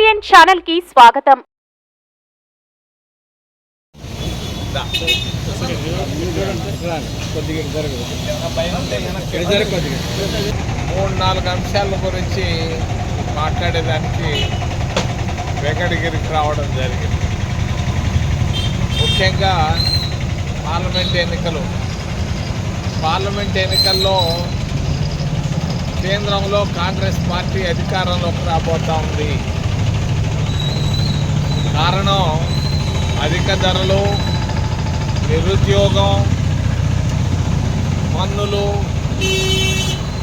KTN channel కి స్వాగతం. మూడు నాలుగు అంశాల గురించి మాట్లాడేదానికి వెంకటగిరికి రావడం జరిగింది. ముఖ్యంగా పార్లమెంట్ ఎన్నికల్లో కేంద్రంలో కాంగ్రెస్ పార్టీ అధికారంలోకి రాబోతూ ఉంది. కారణం అధిక ధరలు, నిరుద్యోగం, పన్నులు,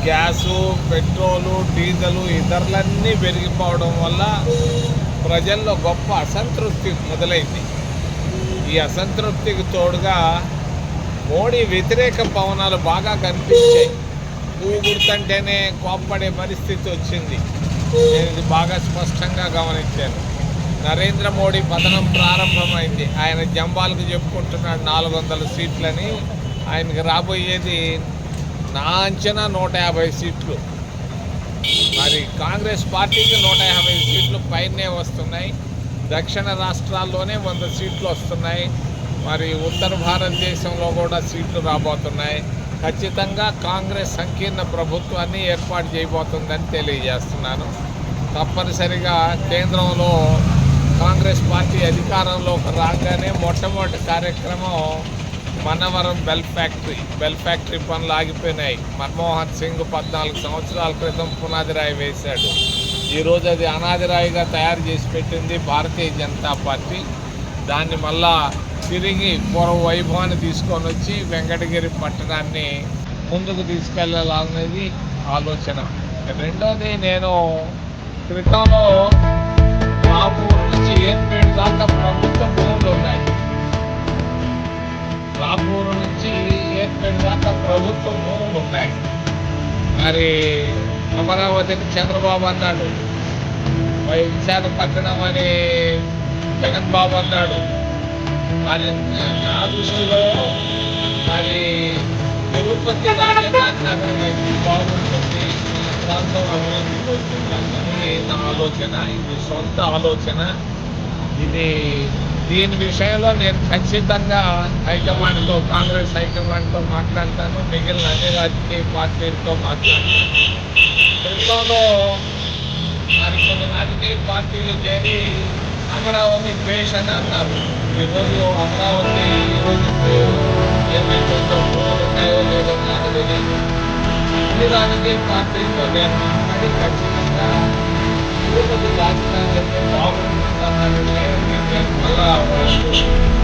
గ్యాసు, పెట్రోలు, డీజిలు ఈ ధరలన్నీ పెరిగిపోవడం వల్ల ప్రజల్లో గొప్ప అసంతృప్తి మొదలైంది. ఈ అసంతృప్తికి తోడుగా మోడీ వ్యతిరేక పవనాలు బాగా కనిపించాయి. పువ్వు గుర్తంటేనే కోప్పడే పరిస్థితి వచ్చింది. నేను ఇది బాగా స్పష్టంగా గమనించాను. నరేంద్ర మోడీ పతనం ప్రారంభమైంది. ఆయన జంబాలకు చెప్పుకుంటున్నాడు 400 సీట్లని. ఆయనకి రాబోయేది నా అంచనా 150 సీట్లు. మరి కాంగ్రెస్ పార్టీకి 150 సీట్లు పైనే వస్తున్నాయి. దక్షిణ రాష్ట్రాల్లోనే 100 సీట్లు వస్తున్నాయి. మరి ఉత్తర భారతదేశంలో కూడా సీట్లు రాబోతున్నాయి. ఖచ్చితంగా కాంగ్రెస్ సంకీర్ణ ప్రభుత్వాన్ని ఏర్పాటు చేయబోతుందని తెలియజేస్తున్నాను. తప్పనిసరిగా కేంద్రంలో కాంగ్రెస్ పార్టీ అధికారంలోకి రాగానే మొట్టమొదటి కార్యక్రమం మనవరం బెల్ ఫ్యాక్టరీ పనులు ఆగిపోయినాయి. మన్మోహన్ సింగ్ 14 సంవత్సరాల క్రితం పునాది రాయి వేశాడు. ఈరోజు అది అనాది రాయిగా తయారు చేసి పెట్టింది భారతీయ జనతా పార్టీ. దాన్ని మళ్ళా తిరిగి పూర్వ వైభవాన్ని తీసుకొని వచ్చి వెంకటగిరి పట్టణాన్ని ముందుకు తీసుకెళ్ళాలనేది ఆలోచన. రెండోది, నేను క్రితంలో రాపూర్ నుంచి ఏర్పేట దాకా ప్రభుత్వ భూములు ఉన్నాయి. రాపూర్ నుంచి ఏర్పేట దాకా ప్రభుత్వ భూములు ఉన్నాయి. మరి అమరావతిని చంద్రబాబు అన్నాడు, విశాఖపట్నం అని జగన్ బాబు అన్నాడు. మరి నా దృష్టిలో మరి తిరుపతి నగరం బాగుంటుంది, ప్రాంతం అభివృద్ధి అవుతుందని నా ఆలోచన. ఇది సొంత ఆలోచన. దీని విషయంలో నేను ఖచ్చితంగా హైకమాండ్తో, కాంగ్రెస్ హైకమాండ్తో మాట్లాడతాను. మిగిలిన అన్ని రాజకీయ పార్టీలతో మాట్లాడతాను. క్రితంలో మరి కొన్ని రాజకీయ పార్టీలు చేరి అమరావతి ద్వేషణ అన్నారు. ఈరోజు అమరావతి ఏమైతే ఉన్నాయో లేదో నాకు తెలియదు. అన్ని రాజకీయ పార్టీలతో నేను మాట్లాడి ఖచ్చితంగా తిరుపతి రాజధాని బాగుంటుందన్న విషయం మళ్ళా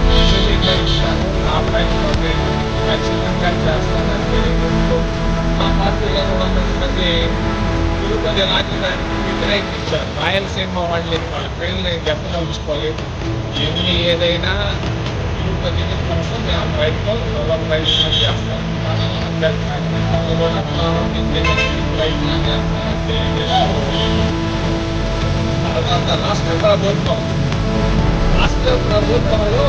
విశదీకరిస్తాను. నా ప్రయత్నం నేను ఖచ్చితంగా చేస్తానని తెలియదు. మా పార్టీలో 100 మంది తిరుపతి రాజధానికి వ్యతిరేకించారు. రాయలసీమ వాళ్ళ పేర్లు నేను చెప్పదలుచుకోలేదు. ఏదైనా తిరుపతికి కోసం మేము ప్రయత్నం 90 మంది చేస్తాం. తర్వాత రాష్ట్ర ప్రభుత్వంలో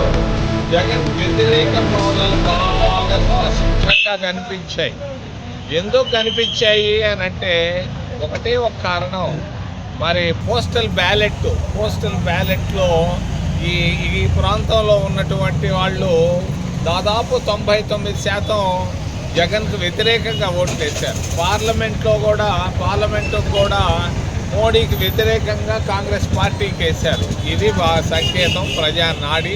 జగన్ వ్యతిరేక పవనాలు బాగా స్పష్టంగా కనిపించాయి. ఎందుకు కనిపించాయి అని అంటే ఒకటే ఒక కారణం. మరి పోస్టల్ బ్యాలెట్లో ఈ ప్రాంతంలో ఉన్నటువంటి వాళ్ళు దాదాపు 99% జగన్కు వ్యతిరేకంగా ఓట్లు వేశారు. పార్లమెంటుకు కూడా మోడీకి వ్యతిరేకంగా కాంగ్రెస్ పార్టీకి వేశారు. ఇది సంకేతం, ప్రజానాడి.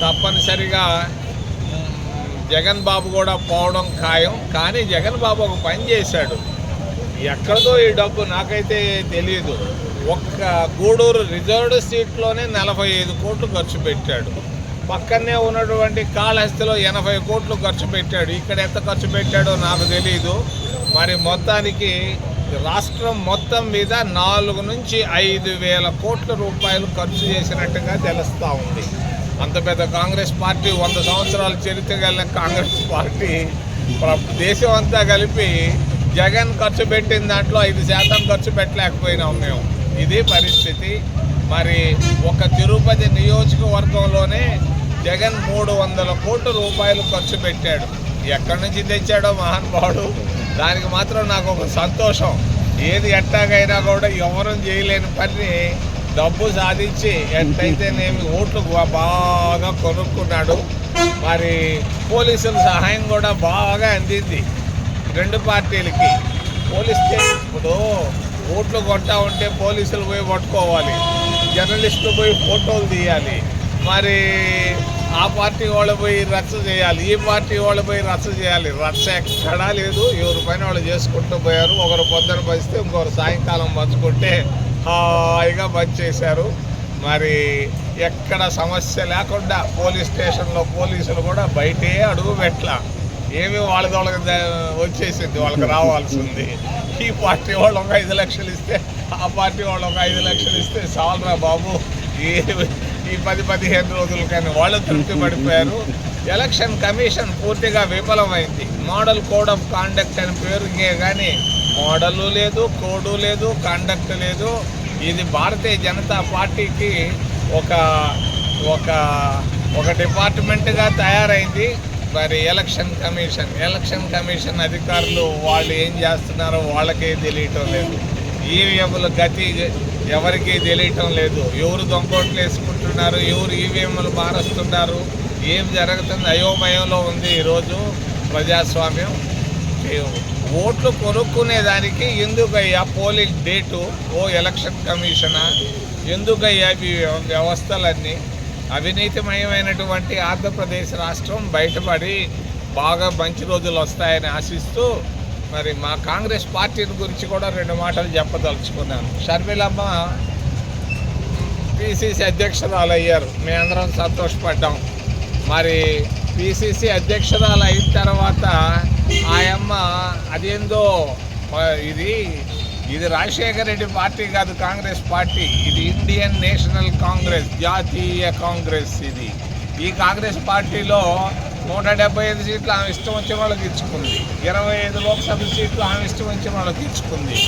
తప్పనిసరిగా జగన్ బాబు కూడా పోవడం ఖాయం. కానీ జగన్ బాబు ఒక పని చేశాడు. ఎక్కడదో ఈ డబ్బు నాకైతే తెలియదు. ఒక్క గూడూరు రిజర్వ్డ్ సీట్లోనే 45 కోట్లు ఖర్చు పెట్టాడు. పక్కనే ఉన్నటువంటి కాళహస్తిలో 80 కోట్లు ఖర్చు పెట్టాడు. ఇక్కడ ఎంత ఖర్చు పెట్టాడో నాకు తెలియదు. మరి మొత్తానికి రాష్ట్రం మొత్తం మీద 4 నుంచి 5 వేల కోట్ల రూపాయలు ఖర్చు చేసినట్టుగా తెలుస్తూ ఉంది. అంత పెద్ద కాంగ్రెస్ పార్టీ, 100 సంవత్సరాల చరిత్ర కలిగిన కాంగ్రెస్ పార్టీ దేశం అంతా కలిపి జగన్ ఖర్చు పెట్టిన దాంట్లో 5% ఖర్చు పెట్టలేకపోయినాం మేము. ఇది పరిస్థితి. మరి ఒక తిరుపతి నియోజకవర్గంలోనే జగన్ 300 కోట్ల రూపాయలు ఖర్చు పెట్టాడు. ఎక్కడి నుంచి తెచ్చాడో మహానుభావుడు. దానికి మాత్రం నాకు ఒక సంతోషం. ఏది ఎట్టాగైనా కూడా ఎవరూ చేయలేని పని డబ్బు సాధించి ఎట్టయితేనేమి ఓట్లు బాగా కొనుక్కున్నాడు. మరి పోలీసుల సహాయం కూడా బాగా అందింది రెండు పార్టీలకి. పోలీస్ ఇప్పుడు ఓట్లు కొంటా ఉంటే పోలీసులు పోయి పట్టుకోవాలి, జర్నలిస్టులు పోయి ఫోటోలు తీయాలి, మరి ఆ పార్టీ వాళ్ళు పోయి రచ్చ చేయాలి, ఈ పార్టీ వాళ్ళు పోయి రచ్చ చేయాలి. రచ్చ ఎక్కడా లేదు, ఎవరి పైన వాళ్ళు చేసుకుంటూ పోయారు. ఒకరు పొద్దున పంచితే ఇంకొకరు సాయంకాలం పంచుకుంటే హాయిగా పనిచేశారు. మరి ఎక్కడ సమస్య లేకుండా పోలీస్ స్టేషన్లో పోలీసులు కూడా బయటే అడుగు పెట్టలా. ఏమి వాళ్ళకి వచ్చేసింది, వాళ్ళకి రావాల్సింది. ఈ పార్టీ వాళ్ళు ఒక 5 లక్షలు ఇస్తే, ఆ పార్టీ వాళ్ళు ఒక 5 లక్షలు ఇస్తే చాలరా బాబు ఈ 10-15 రోజులు కానీ వాళ్ళు తృప్తి పడిపోయారు. ఎలక్షన్ కమిషన్ పూర్తిగా విఫలమైంది. మోడల్ కోడ్ ఆఫ్ కాండక్ట్ అని పేరుకే కానీ మోడలు లేదు, కోడు లేదు, కాండక్ట్ లేదు. ఇది భారతీయ జనతా పార్టీకి ఒక డిపార్ట్మెంట్గా తయారైంది. మరి ఎలక్షన్ కమిషన్ అధికారులు వాళ్ళు ఏం చేస్తున్నారో వాళ్ళకే తెలియటం లేదు. ఈవీఎంల గతి ఎవరికీ తెలియటం లేదు. ఎవరు దొంగోట్లు వేసుకుంటున్నారు, ఎవరు ఈవీఎంలు మారుస్తున్నారు, ఏం జరుగుతుంది, అయోమయంలో ఉంది ఈరోజు ప్రజాస్వామ్యం. ఓట్లు కొనుక్కునేదానికి ఎందుకయ్యా పోలింగ్ డేటు, ఎలక్షన్ కమిషనా, ఎందుకయ్యా ఈ వ్యవస్థలన్నీ? అవినీతిమయమైనటువంటి ఆంధ్రప్రదేశ్ రాష్ట్రం బయటపడి బాగా మంచి రోజులు వస్తాయని ఆశిస్తూ మరి మా కాంగ్రెస్ పార్టీ గురించి కూడా 2 మాటలు చెప్పదలుచుకున్నాను. షర్మిలమ్మ పిసిసి అధ్యక్షురాలు అయ్యారు, మేమందరం సంతోషపడ్డాం. మరి పిసిసి అధ్యక్షురాలు అయిన తర్వాత ఆయమ్మ అదేందో ఇది రాజశేఖర రెడ్డి పార్టీ కాదు, కాంగ్రెస్ పార్టీ. ఇది ఇండియన్ నేషనల్ కాంగ్రెస్, జాతీయ కాంగ్రెస్. ఈ కాంగ్రెస్ పార్టీలో 175 సీట్లు ఆమె ఇష్టం వచ్చిన వాళ్ళకి ఇచ్చుకుంది, 25 లోక్సభ సీట్లు ఆమె ఇష్టం వచ్చిన వాళ్ళకి ఇచ్చుకుంది.